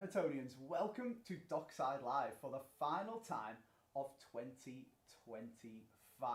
Evertonians, welcome to Dockside Live for the final time of 2025.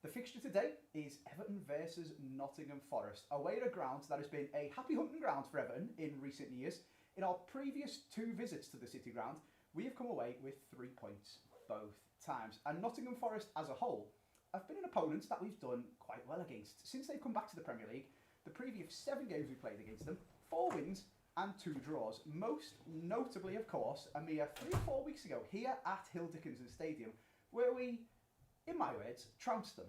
The fixture today is Everton versus Nottingham Forest, away at a ground that has been a happy hunting ground for Everton in recent years. In our previous 2 visits to the City Ground, we have come away with 3 points both times. And Nottingham Forest as a whole have been an opponent that we've done quite well against. Since they've come back to the Premier League, the previous 7 games we played against them, 4 wins and 2 draws. Most notably, of course, a mere 3 or 4 weeks ago here at Hill Dickinson Stadium, where we, in my words, trounced them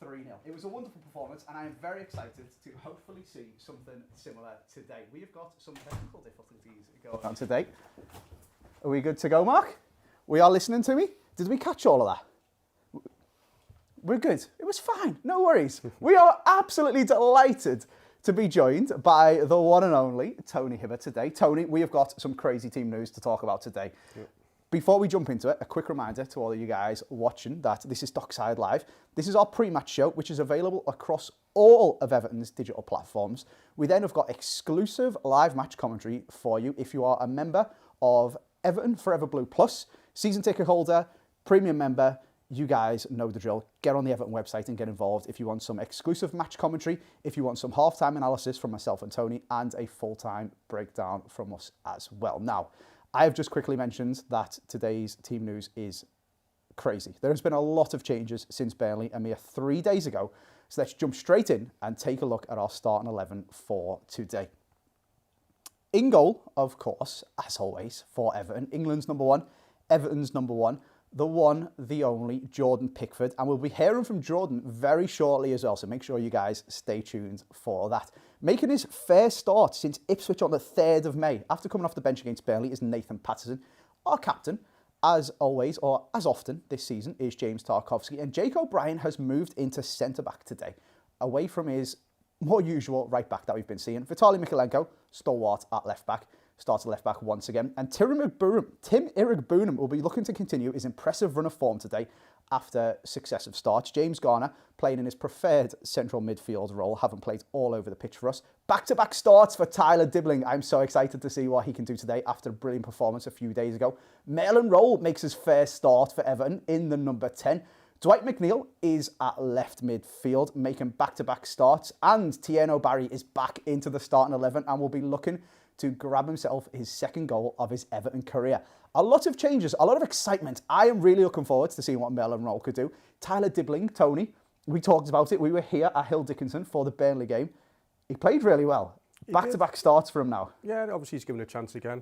3-0. It was a wonderful performance, and I am very excited to hopefully see something similar today. We have got some technical difficulties going on today. Are we good to go, Mark? We are listening to me? Did we catch all of that? We're good. It was fine. No worries. We are absolutely delighted to be joined by the one and only Tony Hibbert today. Tony, we have got some crazy team news to talk about today. Yep. Before we jump into it, a quick reminder to all of you guys watching that this is Dockside Live. This is our pre-match show, which is available across all of Everton's digital platforms. We then have got exclusive live match commentary for you if you are a member of Everton Forever Blue Plus, season ticket holder, premium member. You guys know the drill. Get on the Everton website and get involved if you want some exclusive match commentary, if you want some half-time analysis from myself and Tony, and a full-time breakdown from us as well. Now, I have just quickly mentioned that today's team news is crazy. There has been a lot of changes since Burnley a mere 3 days ago. So let's jump straight in and take a look at our starting 11 for today. In goal, of course, as always, for Everton, England's number 1, Everton's number 1, the one, the only, Jordan Pickford. And we'll be hearing from Jordan very shortly as well, so make sure you guys stay tuned for that. Making his first start since Ipswich on the 3rd of May, after coming off the bench against Burnley, is Nathan Patterson. Our captain, as always, or as often this season, is James Tarkowski. And Jake O'Brien has moved into centre-back today, away from his more usual right-back that we've been seeing. Vitaly Mykolenko, stalwart at left-back, starts at left-back once again. And Tim Iroegbunam will be looking to continue his impressive run of form today after successive starts. James Garner playing in his preferred central midfield role, having played all over the pitch for us. Back-to-back starts for Tyler Dibbling. I'm so excited to see what he can do today after a brilliant performance a few days ago. Maitland Rowe makes his first start for Everton in the number 10. Dwight McNeil is at left midfield, making back-to-back starts. And Tieno Barry is back into the starting 11 and will be looking to grab himself his second goal of his Everton career. A lot of changes, a lot of excitement. I am really looking forward to seeing what Maitland Rowe could do. Tyler Dibbling, Tony, we talked about it. We were here at Hill Dickinson for the Burnley game. He played really well. Back-to-back starts for him now. Yeah, obviously he's given a chance again.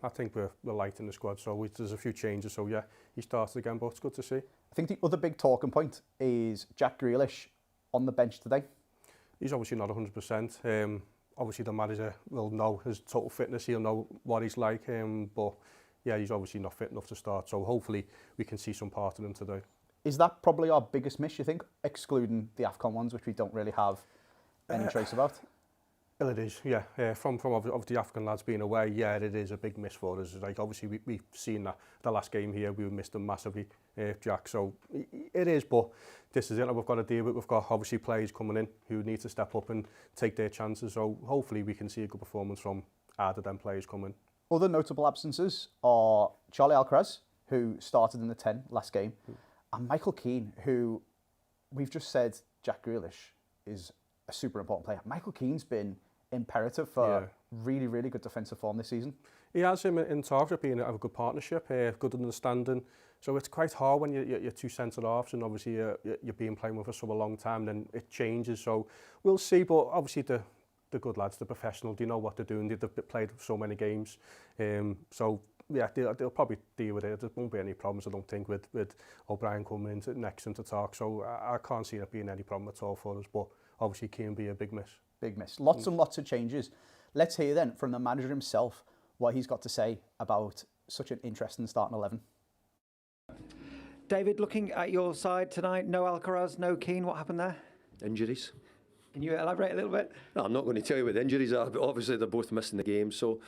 I think we're light in the squad, so there's a few changes. So yeah, he started again, but it's good to see. I think the other big talking point is Jack Grealish on the bench today. He's obviously not 100%. Obviously the manager will know his total fitness, he'll know what he's like, but yeah, he's obviously not fit enough to start, so hopefully we can see some part of him today. Is that probably our biggest miss, you think, excluding the AFCON ones, which we don't really have any trace about? Well, it is, yeah. From the African lads being away, yeah, it is a big miss for us. Like, obviously, we've seen that the last game here, we missed them massively, Jack. So it is, but this is it. We've got to deal with it. We've got obviously players coming in who need to step up and take their chances. So hopefully we can see a good performance from either of them players coming. Other notable absences are Charlie Alcaraz, who started in the 10 last game, and Michael Keane, who we've just said Jack Grealish is a super important player. Michael Keane's been imperative for really, really good defensive form this season. He has him in target being a good partnership, good understanding. So it's quite hard when you're 2 centre-halves and obviously you're being playing with for so a long time, then it changes. So we'll see, but obviously the good lads, the professional, they know what they're doing. They've played so many games. So yeah, they'll probably deal with it. There won't be any problems, I don't think, with O'Brien coming in next into talk. So I can't see it being any problem at all for us, but obviously can be a big miss. Big miss. Lots and lots of changes. Let's hear then from the manager himself what he's got to say about such an interesting starting 11. David, looking at your side tonight, no Alcaraz, no Keane, what happened there? Injuries. Can you elaborate a little bit? No, I'm not going to tell you what the injuries are, but obviously they're both missing the game, so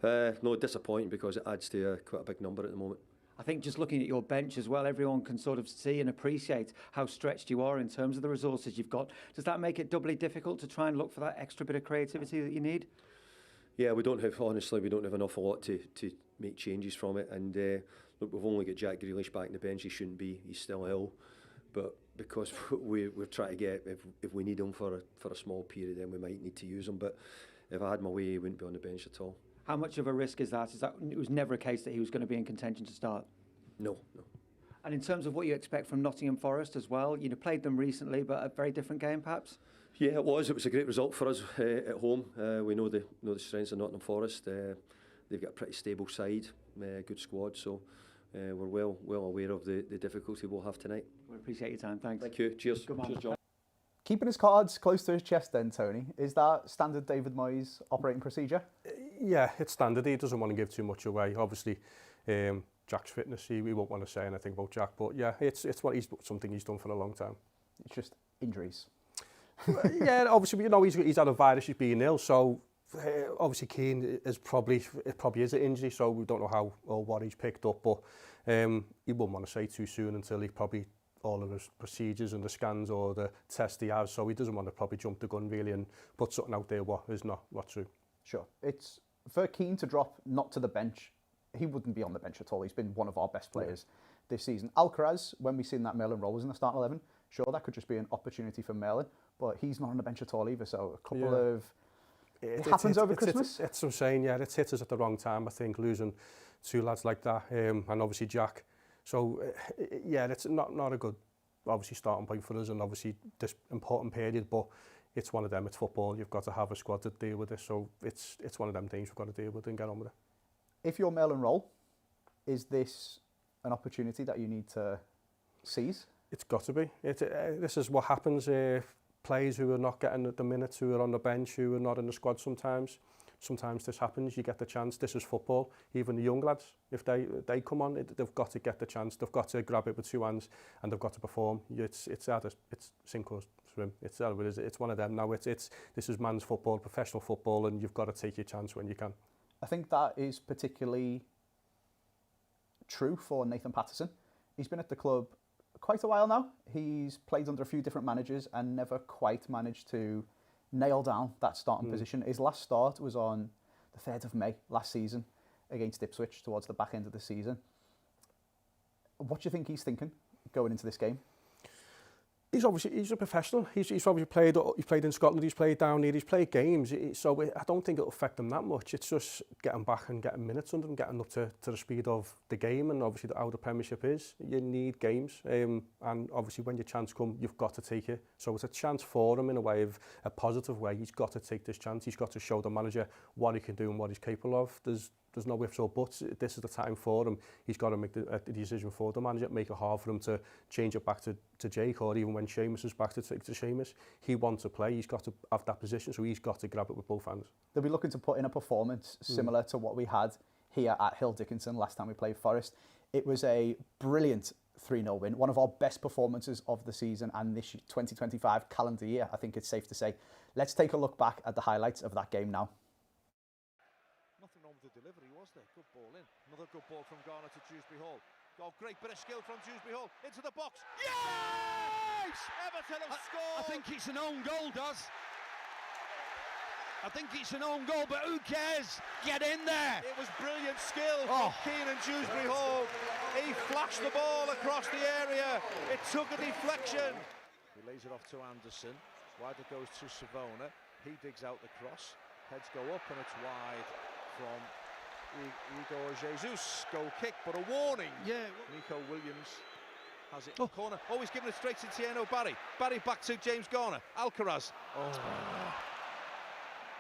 no, disappointing because it adds to quite a big number at the moment. I think just looking at your bench as well, everyone can sort of see and appreciate how stretched you are in terms of the resources you've got. Does that make it doubly difficult to try and look for that extra bit of creativity that you need? Yeah, we don't have an awful lot to make changes from it. And look, we've only got Jack Grealish back in the bench. He shouldn't be. He's still ill. But because we're trying to get, if we need him for a small period, then we might need to use him. But if I had my way, he wouldn't be on the bench at all. How much of a risk is that? It was never a case that he was going to be in contention to start? No. And in terms of what you expect from Nottingham Forest as well, you know, played them recently, but a very different game perhaps? Yeah, it was. It was a great result for us at home. We know the strengths of Nottingham Forest. They've got a pretty stable side, good squad. So we're well aware of the difficulty we'll have tonight. We appreciate your time. Thanks. Thank you. Cheers. Good man. Cheers, John. Keeping his cards close to his chest then, Tony, is that standard David Moyes operating procedure? Yeah, it's standard. He doesn't want to give too much away. Obviously, Jack's fitness, we won't want to say anything about Jack, but yeah, it's something he's done for a long time. It's just injuries. Yeah, obviously, you know, he's had a virus, he's been ill, so obviously Keane is probably is an injury, so we don't know how or what he's picked up, but he wouldn't want to say too soon until he probably all of his procedures and the scans or the test he has, so he doesn't want to probably jump the gun really and put something out there what is not true. Sure. It's for Keane to drop not to the bench. He wouldn't be on the bench at all. He's been one of our best players this season. Alcaraz, when we seen that Merlin Roll was in the starting 11, sure, that could just be an opportunity for Merlin, but he's not on the bench at all either, so a couple of... It happens over Christmas. It's what I'm saying, yeah, it's hit us at the wrong time, I think, losing two lads like that, and obviously Jack. So, yeah, it's not a good, obviously, starting point for us, and obviously this important period, but it's one of them, it's football, you've got to have a squad to deal with this, so it's one of them things we've got to deal with and get on with it. If you're Merlin Roll, is this an opportunity that you need to seize? It's got to be. This is what happens. Players who are not getting the minutes, who are on the bench, who are not in the squad sometimes. Sometimes this happens. You get the chance. This is football. Even the young lads, if they come on, they've got to get the chance. They've got to grab it with two hands and they've got to perform. It's sink or swim. It's one of them now. This is man's football, professional football, and you've got to take your chance when you can. I think that is particularly true for Nathan Patterson. He's been at the club quite a while now. He's played under a few different managers and never quite managed to nail down that starting position. His last start was on the 3rd of May last season against Ipswich towards the back end of the season. What do you think he's thinking going into this game? He's a professional. He's obviously played in Scotland, he's played down here, he's played games. So I don't think it'll affect him that much. It's just getting back and getting minutes under him, getting up to the speed of the game, and obviously how the Premiership is. You need games, and obviously when your chance comes, you've got to take it. So it's a chance for him in a way of a positive way. He's got to take this chance. He's got to show the manager what he can do and what he's capable of. There's no ifs or buts. This is the time for him. He's got to make the decision for the manager, make it hard for him to change it back to Jake, or even when Seamus is back to Seamus. He wants to play. He's got to have that position, so he's got to grab it with both hands. They'll be looking to put in a performance similar to what we had here at Hill Dickinson last time we played Forest. It was a brilliant 3-0 win, one of our best performances of the season and this 2025 calendar year, I think it's safe to say. Let's take a look back at the highlights of that game now. Nothing wrong with the delivery, was there? Good ball in. Another good ball from Garner to Dewsbury Hall. Oh, great bit of skill from Dewsbury Hall. Into the box. Yes! Everton have scored! I think it's an own goal, does. I think it's an own goal, but who cares? Get in there! It was brilliant skill from Keane and Dewsbury Hall. He flashed the ball across the area. It took a deflection. He lays it off to Anderson. Wide it goes to Savona. He digs out the cross. Heads go up and it's wide from Igor Jesus. Goal kick, but a warning. Yeah. Nico Williams has it in the corner. Oh, he's giving it straight to Tieno Barry. Barry back to James Garner. Alcaraz.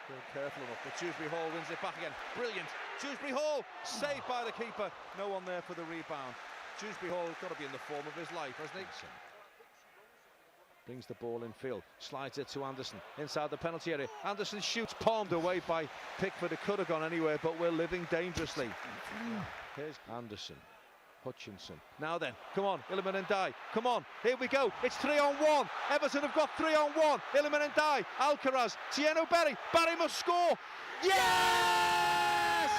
Being careful enough, but Dewsbury Hall wins it back again. Brilliant. Dewsbury Hall saved by the keeper. No one there for the rebound. Dewsbury Hall has got to be in the form of his life, hasn't he? Brings the ball in field, slides it to Anderson inside the penalty area. Anderson shoots, palmed away by Pickford. It could have gone anywhere, but we're living dangerously. Here's Anderson, Hutchinson. Now then, come on, Iliman and Dye. Come on, here we go. It's 3-on-1. Everton have got 3-on-1. Iliman and Dye, Alcaraz, Tieno Barry. Barry must score. Yes!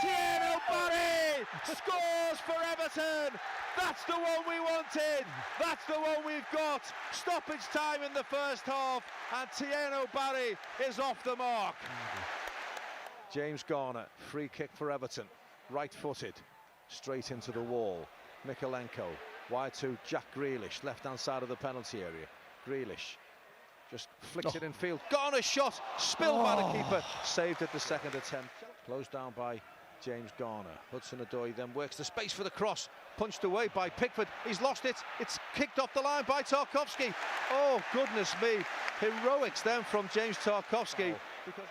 Tieno Barry scores for Everton. That's the one we wanted. That's the one we've got. Stoppage time in the first half, and Tieno Barry is off the mark. James Garner, free kick for Everton, right-footed, straight into the wall. Mikolenko, wide to Jack Grealish, left-hand side of the penalty area. Grealish just flicks it in field. Garner's shot, spilled by the keeper, saved at the second attempt. Closed down by James Garner. Hudson-Odoi then works the space for the cross, punched away by Pickford. He's lost it. It's kicked off the line by Tarkowski. Oh, goodness me. Heroics then from James Tarkowski.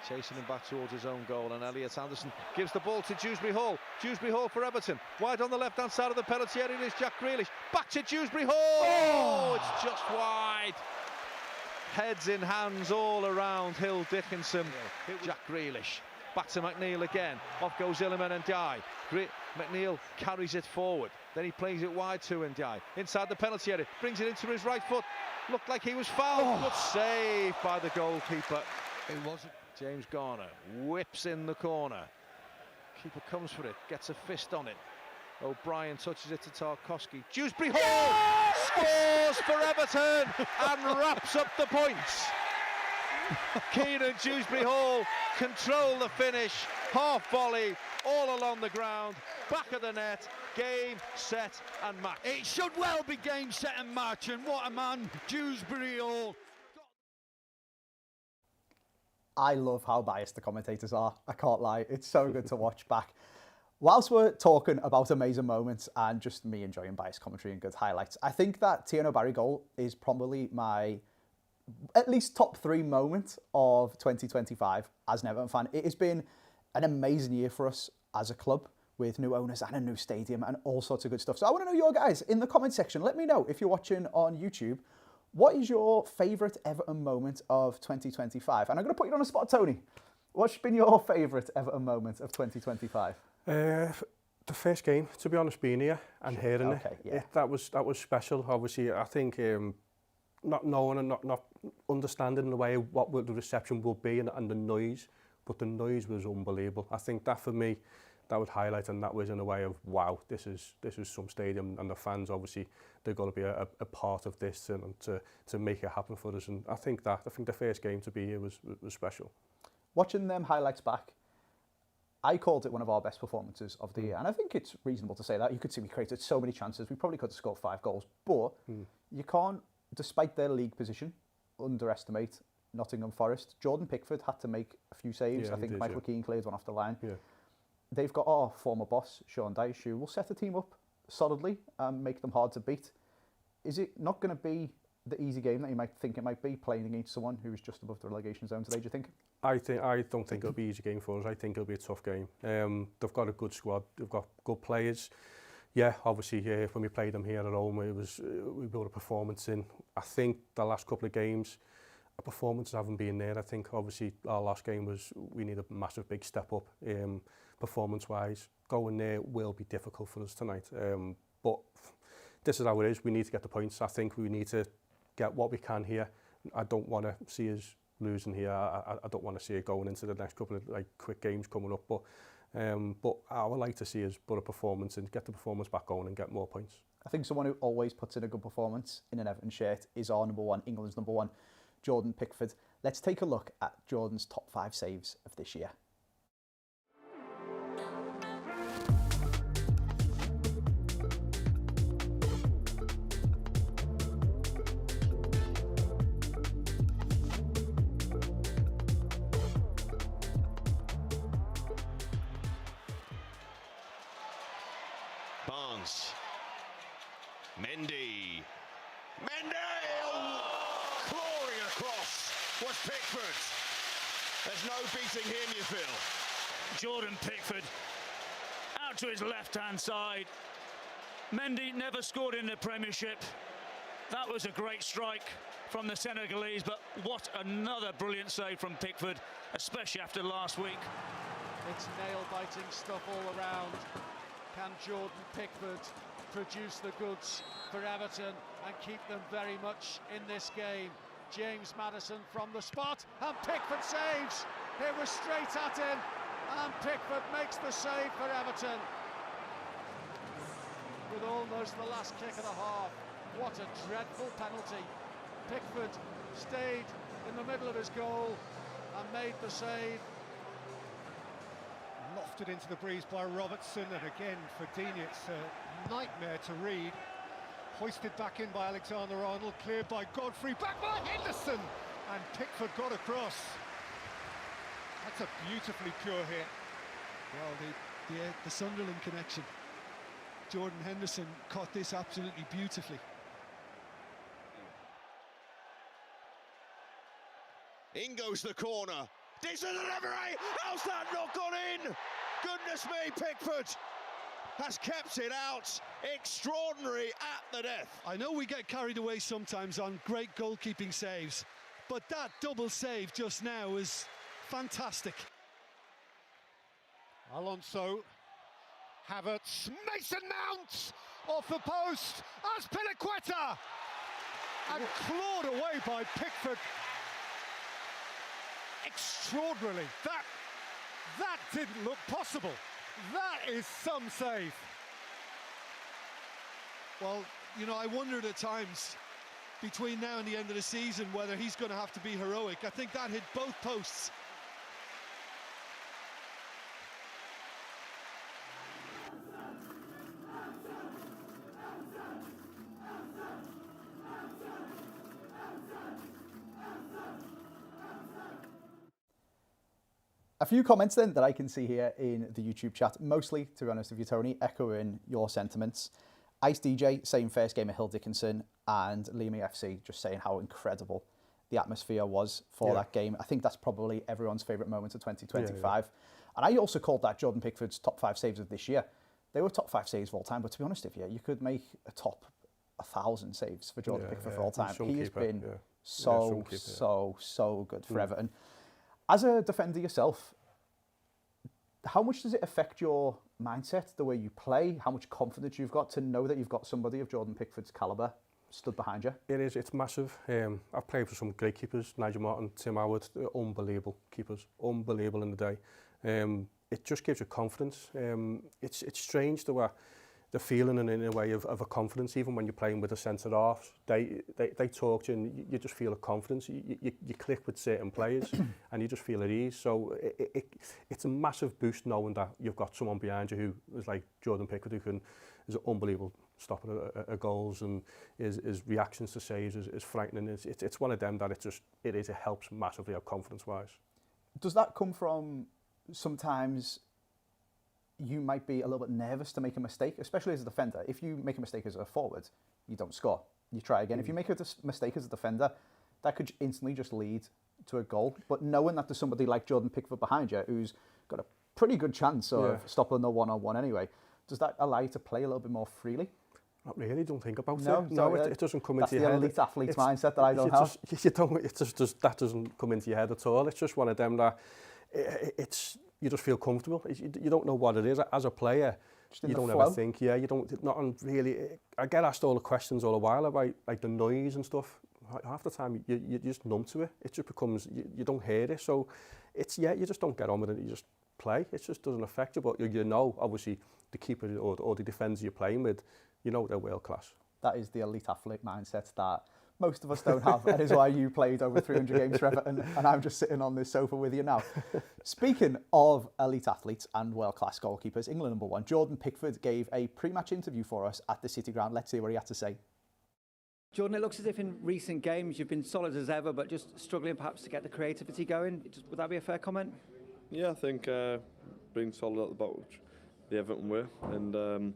Chasing him back towards his own goal, and Elliot Anderson gives the ball to Dewsbury Hall. Dewsbury Hall for Everton. Wide on the left-hand side of the penalty area is Jack Grealish. Back to Dewsbury Hall. Oh, it's just wide. Heads in hands all around Hill Dickinson. Jack Grealish. Back to McNeil again. Off goes Iliman Ndiaye. McNeil carries it forward. Then he plays it wide to Ndiaye. Inside the penalty area. Brings it into his right foot. Looked like he was fouled, but saved by the goalkeeper. It wasn't. James Garner whips in the corner. Keeper comes for it. Gets a fist on it. O'Brien touches it to Tarkowski. Dewsbury Hall scores for Everton and wraps up the points. Keenan Dewsbury Hall control the finish, half volley, all along the ground, back of the net, game, set and match. It should well be game, set and match, and what a man, Dewsbury Hall. I love how biased the commentators are. I can't lie. It's so good to watch back. Whilst we're talking about amazing moments and just me enjoying biased commentary and good highlights, I think that Tierney Barry goal is probably my at least top 3 moment of 2025 as an Everton fan. It has been an amazing year for us as a club with new owners and a new stadium and all sorts of good stuff. So I want to know your guys in the comment section. Let me know if you're watching on YouTube. What is your favourite Everton moment of 2025? And I'm going to put you on the spot, Tony. What's been your favourite Everton moment of 2025? The first game, to be honest, being here and hearing yeah. that was special. Obviously, I think not knowing and not understanding in a way what the reception will be and the noise, but the noise was unbelievable. I think that for me, that would highlight, and that was in a way of wow, this is some stadium, and the fans obviously they're going to be a part of this and to make it happen for us. And I think the first game to be here was special. Watching them highlights back, I called it one of our best performances of the year, and I think it's reasonable to say that. You could see we created so many chances. We probably could have scored 5 goals, but you can't, despite their league position, underestimate Nottingham Forest. Jordan Pickford had to make a few saves. Yeah, I think Michael Keane cleared one off the line. Yeah. They've got our former boss, Sean Dyche, who will set the team up solidly and make them hard to beat. Is it not going to be the easy game that you might think it might be, playing against someone who is just above the relegation zone today, do you think? I don't think it'll be an easy game for us. I think it'll be a tough game. They've got a good squad. They've got good players. Yeah, obviously, when we played them here at home, we built a performance in. I think the last couple of games, our performances haven't been there. I think, obviously, our last game we need a massive, big step up performance-wise. Going there will be difficult for us tonight. But this is how it is. We need to get the points. I think we need to get what we can here. I don't want to see us losing here. I don't want to see it going into the next couple of quick games coming up. But I would like to see us put a performance and get the performance back going and get more points. I think someone who always puts in a good performance in an Everton shirt is our number 1, England's number 1, Jordan Pickford. Let's take a look at Jordan's top 5 saves of this year. Barnes. Mendy. Oh, clawing across was Pickford. There's no beating him, you feel. Jordan Pickford out to his left-hand side. Mendy never scored in the Premiership. That was a great strike from the Senegalese, but what another brilliant save from Pickford, especially after last week. It's nail-biting stuff all around. Can Jordan Pickford produce the goods for Everton and keep them very much in this game? James Maddison from the spot, and Pickford saves. It was straight at him, and Pickford makes the save for Everton. With almost the last kick of the half. What a dreadful penalty. Pickford stayed in the middle of his goal and made the save. lofted into the breeze by Robertson, and again for Dini it's a nightmare to read. Hoisted back in by Alexander-Arnold, cleared by Godfrey, back by Henderson, and Pickford got across. That's a beautifully pure hit. Well, the Sunderland connection. Jordan Henderson caught this absolutely beautifully. In goes the corner. Decent delivery! How's that not gone in? Goodness me, Pickford has kept it out. Extraordinary at the death. I know we get carried away sometimes on great goalkeeping saves, but that double save just now is fantastic. Alonso, Havertz, Mason Mount off the post, Azpilicueta, and clawed away by Pickford. Extraordinarily, that didn't look possible. That is some save. Well, you know, I wondered at times between now and the end of the season whether he's going to have to be heroic. I think that hit both posts. A few comments then that I can see here in the YouTube chat, mostly, to be honest with you, Tony, echoing your sentiments. Ice DJ saying first game of Hill Dickinson, and Liam FC just saying how incredible the atmosphere was for that game. I think that's probably everyone's favourite moment of 2025. And I also called that Jordan Pickford's top 5 saves of this year. They were top 5 saves of all time, but to be honest with you, you could make a top 1,000 saves for Jordan Pickford for all time. He has been so good for Everton. As a defender yourself, how much does it affect your mindset, the way you play, how much confidence you've got to know that you've got somebody of Jordan Pickford's calibre stood behind you? It is, it's massive. I've played for some great keepers, Nigel Martin, Tim Howard, unbelievable keepers, unbelievable in the day. It just gives you confidence. It's strange the feeling in a way of a confidence, even when you're playing with a centre half. They talk to you and you just feel a confidence. You click with certain players and you just feel at ease. So it's a massive boost knowing that you've got someone behind you who is like Jordan Pickford, who is an unbelievable stopper at goals, and his reactions to saves is frightening. It's one of them that it helps massively out confidence-wise. Does that come from sometimes you might be a little bit nervous to make a mistake, especially as a defender? If you make a mistake as a forward, you don't score. You try again. If you make a mistake as a defender, that could instantly just lead to a goal. But knowing that there's somebody like Jordan Pickford behind you who's got a pretty good chance of stopping the one-on-one anyway, does that allow you to play a little bit more freely? Not really, don't think about it. No, it doesn't come into your head. That's the elite athlete's mindset that I don't have. That doesn't come into your head at all. It's just one of them that you just feel comfortable. You don't know what it is. As a player, you don't ever think, not really. I get asked all the questions all the while about like the noise and stuff. Half the time you're just numb to it. It just becomes, you don't hear it. So you just don't get on with it. You just play. It just doesn't affect you. But you know, obviously, the keeper or the defender you're playing with, you know they're world class. That is the elite athlete mindset that most of us don't have. That is why you played over 300 games for Everton, and I'm just sitting on this sofa with you now. Speaking of elite athletes and world-class goalkeepers, England #1, Jordan Pickford gave a pre-match interview for us at the City Ground. Let's see what he had to say. Jordan, it looks as if in recent games you've been solid as ever, but just struggling perhaps to get the creativity going. Would that be a fair comment? Yeah, I think being solid at the back, the Everton way, and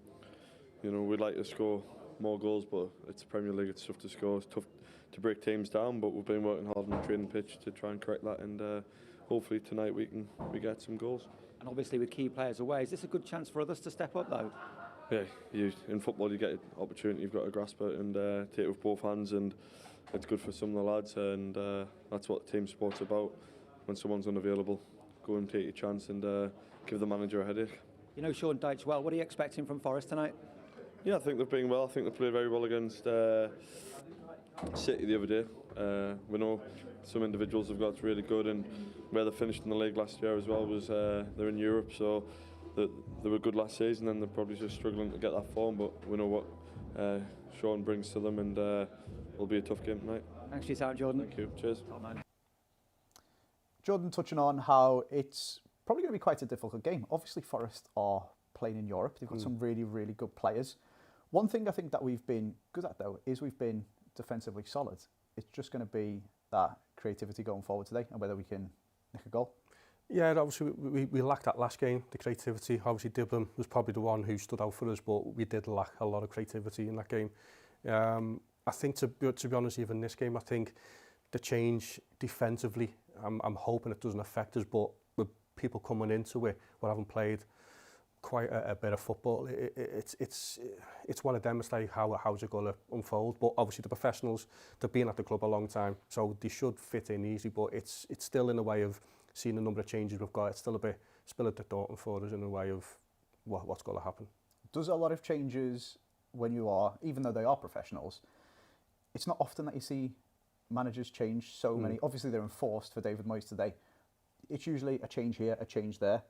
we'd like to score more goals, but it's the Premier League, it's tough to score, it's tough to break teams down, but we've been working hard on the training pitch to try and correct that, and hopefully tonight we get some goals. And obviously with key players away, is this a good chance for others to step up though? Yeah, in football you get an opportunity, you've got to grasp it and take it with both hands, and it's good for some of the lads, and that's what team sport's about. When someone's unavailable, go and take your chance and give the manager a headache. You know Sean Dyche well, what are you expecting from Forest tonight? Yeah, I think they're playing well. I think they played very well against City the other day. We know some individuals have got really good, and where they finished in the league last year as well was they're in Europe, so they were good last season, and they're probably just struggling to get that form, but we know what Sean brings to them, and it'll be a tough game tonight. Thanks for your time, Jordan. Thank you. Cheers. Jordan touching on how it's probably going to be quite a difficult game. Obviously, Forest are playing in Europe. They've got some really, really good players. One thing I think that we've been good at, though, is we've been defensively solid. It's just going to be that creativity going forward today and whether we can nick a goal. Yeah, obviously we lacked that last game, the creativity. Obviously Dibham was probably the one who stood out for us, but we did lack a lot of creativity in that game. I think to be honest, even this game, I think the change defensively, I'm hoping it doesn't affect us, but with people coming into it who haven't played quite a bit of football, it's one of them. It's like how's it going to unfold? But obviously the professionals, they've been at the club a long time, so they should fit in easy. But it's still in a way of seeing the number of changes we've got. It's still a bit at the daunting for us in a way of what's going to happen. Does a lot of changes when you are, even though they are professionals, it's not often that you see managers change so many. Obviously they're enforced for David Moyes today. It's usually a change here, a change there.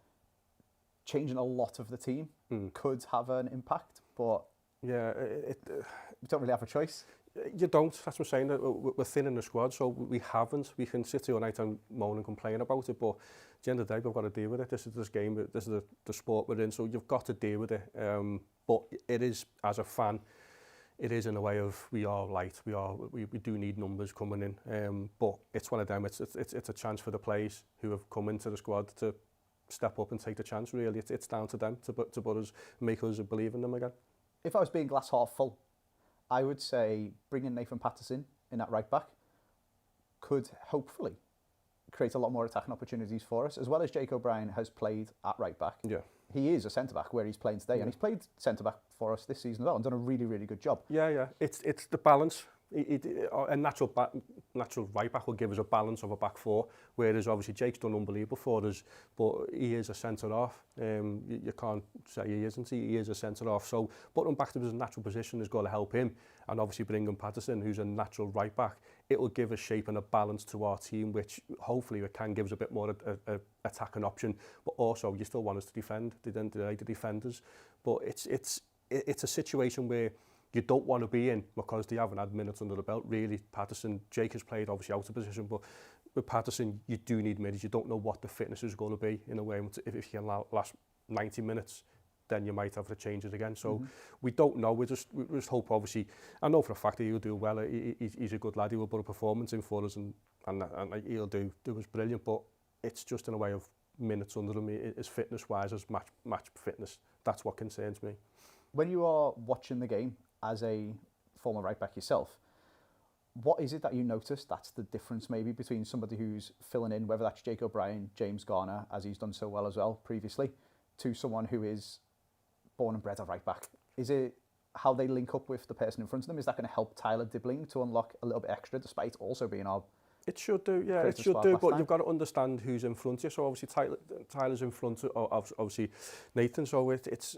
Changing a lot of the team could have an impact, but yeah, we don't really have a choice. You don't. That's what I'm saying. We're thin in the squad, so we haven't. We can sit here all night and moan and complain about it, but at the end of the day, we've got to deal with it. This is this game. This is the sport we're in, so you've got to deal with it. But it is, as a fan, it is in a way of we are light. We do need numbers coming in. But it's one of them. It's a chance for the players who have come into the squad to step up and take the chance. Really, it's down to them to put us, make us believe in them again. If I was being glass half full, I would say bringing Nathan Patterson in at right back could hopefully create a lot more attacking opportunities for us, as well as Jake O'Brien has played at right back. Yeah. He is a centre back where he's playing today, and he's played centre back for us this season as well and done a really, really good job. Yeah. It's the balance. A natural right back will give us a balance of a back four, whereas obviously Jake's done unbelievable for us, but he is a centre half. You can't say he isn't. He is a centre half. So putting him back to his natural position is going to help him, and obviously bringing Patterson, who's a natural right back, it will give a shape and a balance to our team, which hopefully it can give us a bit more attacking option. But also you still want us to defend. They didn't delay the defenders, but it's a situation where you don't want to be in because they haven't had minutes under the belt. Really, Patterson, Jake has played obviously out of position, but with Patterson, you do need minutes. You don't know what the fitness is going to be in a way. If you can last 90 minutes, then you might have to change it again. So we don't know. We just hope, obviously. I know for a fact that he'll do well. He's a good lad. He will put a performance in for us, and he'll do us brilliant. But it's just in a way of minutes under him, as fitness-wise, as match fitness. That's what concerns me. When you are watching the game, as a former right back yourself, what is it that you notice that's the difference maybe between somebody who's filling in, whether that's Jake O'Brien, James Garner, as he's done so well as well previously, to someone who is born and bred a right back? Is it how they link up with the person in front of them? Is that going to help Tyler Dibbling to unlock a little bit extra, despite also being our... It should do, yeah, it should do, but you've got to understand who's in front of you. So obviously Tyler's in front of obviously Nathan, so it's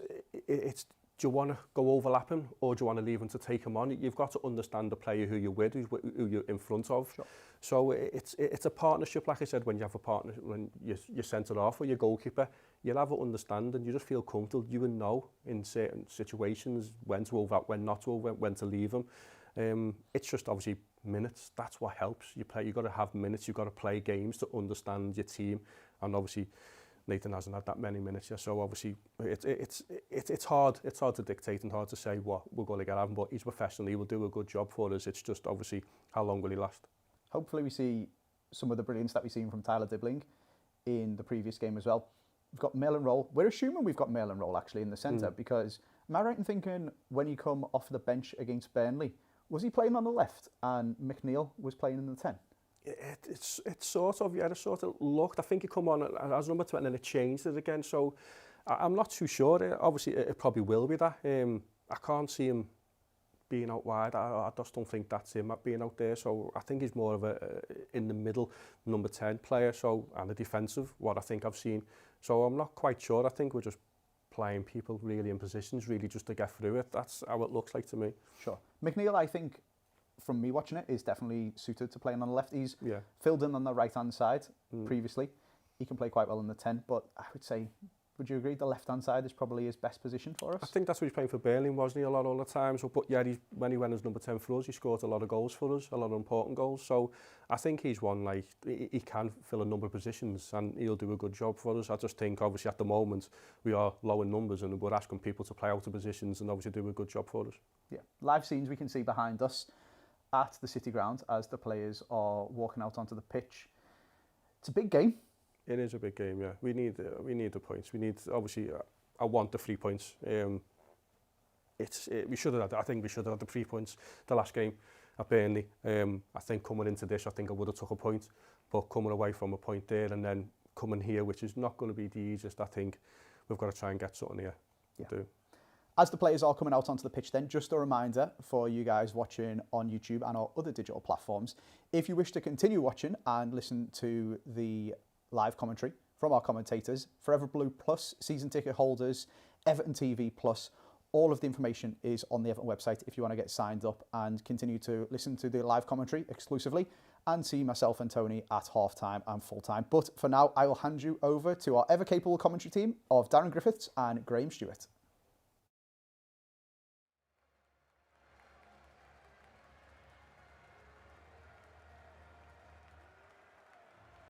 do you want to go overlap him or do you want to leave him to take him on? You've got to understand the player who you're with, who you're in front of. Sure. So it's a partnership, like I said, when you have a partner, when you're centre off or your goalkeeper, you'll have an understanding, you just feel comfortable, you will know in certain situations when to overlap, when not to overlap, when to leave him. It's just obviously minutes, that's what helps. You've got to have minutes, you've got to play games to understand your team, and obviously Nathan hasn't had that many minutes yet, so obviously it's hard to dictate and hard to say what we're going to get out of him, but he's professional, he will do a good job for us. It's just obviously how long will he last. Hopefully we see some of the brilliance that we've seen from Tyler Dibbling in the previous game as well. We've got Mail and Roll. We're assuming we've got Mail and Roll actually in the centre because am I right in thinking when he come off the bench against Burnley, was he playing on the left and McNeil was playing in the 10? It's sort of, yeah, it sort of looked. I think he come on as number 20 and then it changed it again. So I'm not too sure. Obviously, it probably will be that. I can't see him being out wide. I just don't think that's him being out there. So I think he's more of a in the middle number 10 player. So and a defensive, what I think I've seen. So I'm not quite sure. I think we're just playing people really in positions, really just to get through it. That's how it looks like to me. Sure. McNeil, I think, from me watching it, is definitely suited to playing on the left. He's filled in on the right-hand side previously. He can play quite well in the 10, but I would say Would you agree the left-hand side is probably his best position for us? I think that's what he's playing for Burnley, wasn't he, a lot all the time. So, but yeah, when he went as number 10 for us, he scored a lot of goals for us, a lot of important goals. So I think he's one, like, he can fill a number of positions and he'll do a good job for us. I just think, obviously, at the moment, we are low in numbers and we're asking people to play out of positions and obviously do a good job for us. Yeah, live scenes we can see behind us at the City Ground as the players are walking out onto the pitch. It's a big game. It is a big game, yeah. We need the points. We need, obviously, I want the 3 points. We should have had, I think we should have had the 3 points the last game at Burnley. I think coming into this, I think I would have took a point, but coming away from a point there and then coming here, which is not going to be the easiest, I think we've got to try and get something here to do. As the players are coming out onto the pitch then, just a reminder for you guys watching on YouTube and our other digital platforms, if you wish to continue watching and listen to the live commentary from our commentators, Forever Blue Plus, season ticket holders, Everton TV Plus, all of the information is on the Everton website if you want to get signed up and continue to listen to the live commentary exclusively and see myself and Tony at half-time and full-time. But for now, I will hand you over to our ever-capable commentary team of Darren Griffiths and Graham Stewart.